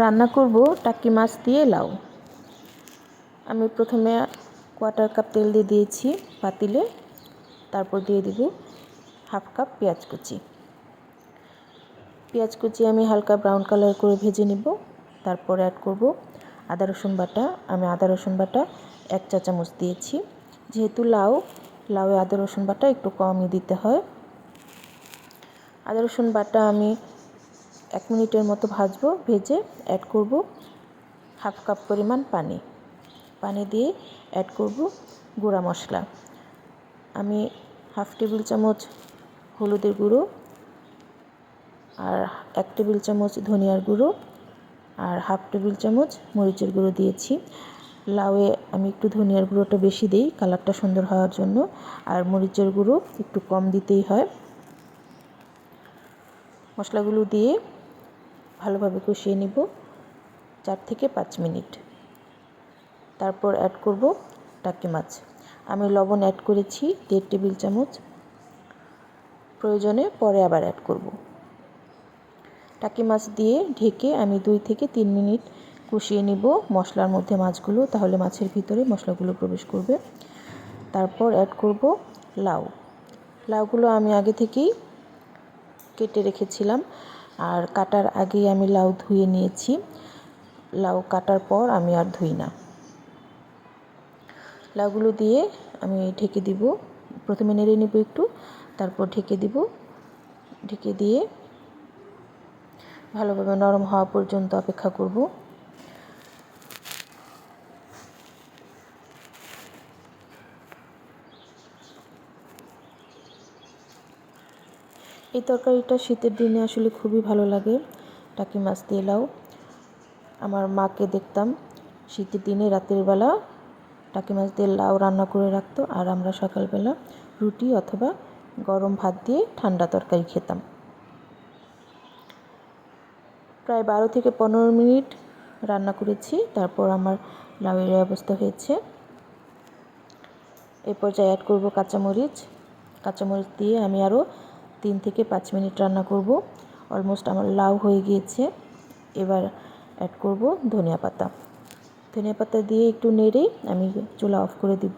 রান্না করব টাকি মাছ দিয়ে লাউ। আমি প্রথমে কোয়ার্টার কাপ তেল দিয়ে দিয়েছি পাতিলে, তারপর দিয়ে দিব হাফ কাপ পেঁয়াজ কুচি। পেঁয়াজ কুচি আমি হালকা ব্রাউন কালার করে ভেজে নিব। তারপর অ্যাড করব আদা রসুন বাটা। আমি আদা রসুন বাটা 1 চা চামচ দিয়েছি। যেহেতু লাউয়ে আদা রসুন বাটা একটু কমই দিতে হয়। আদা রসুন বাটা আমি 1 মিনিটের মতো ভাজবো। ভেজে অ্যাড করব হাফ কাপ পরিমাণ পানি দিয়ে অ্যাড করব গুঁড়া মশলা। আমি হাফ টেবিল চামচ হলুদের গুঁড়ো, আর 1 টেবিল চামচ ধনিয়ার গুঁড়ো, আর হাফ টেবিল চামচ মরিচের গুঁড়ো দিয়েছি। লাউয়ে আমি একটু ধনিয়ার গুঁড়োটা বেশি দিই কালারটা সুন্দর হওয়ার জন্য, আর মরিচের গুঁড়ো একটু কম দিতেই হয়। মশলাগুলো দিয়ে ভালোভাবে কষিয়ে নিব 4 থেকে 5 মিনিট। তারপর অ্যাড করব টাকি মাছ। আমি লবণ অ্যাড করেছি 1.5 টেবিল চামচ, প্রয়োজনে পরে আবার অ্যাড করব। টাকি মাছ দিয়ে ঢেকে আমি 2 থেকে 3 মিনিট কষিয়ে নিব মশলার মধ্যে মাছগুলো, তাহলে মাছের ভিতরে মশলাগুলো প্রবেশ করবে। তারপর অ্যাড করব লাউগুলো আমি আগে থেকেই কেটে রেখেছিলাম, আর কাটার আগেই আমি লাউ ধুয়ে নিয়েছি। লাউ কাটার পর আমি আর ধুই না। লাউগুলো দিয়ে আমি ঢেকে দিব। প্রথমে নেড়ে নিব একটু, তারপর ঢেকে দিব। ঢেকে দিয়ে ভালোভাবে নরম হওয়া পর্যন্ত অপেক্ষা করব। এই তরকারিটা শীতের দিনে আসলে খুবই ভালো লাগে, টাকি মাছ দিয়ে লাউ। আমার মাকে দেখতাম শীতের দিনে রাতের বেলা টাকি মাছ দিয়ে লাউ রান্না করে রাখতো, আর আমরা সকালবেলা রুটি অথবা গরম ভাত দিয়ে ঠান্ডা তরকারি খেতাম। প্রায় 12 থেকে 15 মিনিট রান্না করেছি, তারপর আমার লাউয়ের অবস্থা হয়েছে। এই পর্যায়ে অ্যাড করব কাঁচামরিচ দিয়ে আমি আরও 3 থেকে 5 মিনিট রান্না করব। অলমোস্ট আমার লাউ হয়ে গিয়েছে। এবার অ্যাড করব ধনিয়া পাতা দিয়ে একটু নেড়ে আমি চুলা অফ করে দিব।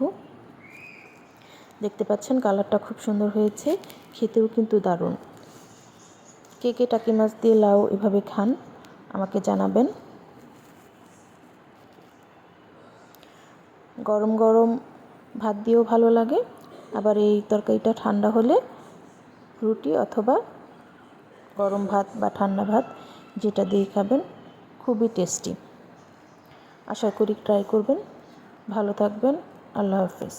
দেখতে পাচ্ছেন কালারটা খুব সুন্দর হয়েছে, খেতেও কিন্তু দারুণ। কে কে টাকি মাছ দিয়ে লাউ এভাবে খান আমাকে জানাবেন। গরম গরম ভাত দিয়েও ভালো লাগে, আবার এই তরকারিটা ঠান্ডা হলে রুটি অথবা গরম ভাত বা ঠান্ডা ভাত যেটা দিয়ে খাবেন খুবই টেস্টি। আশা করি ট্রাই করবেন। ভালো থাকবেন। আল্লাহ হাফেজ।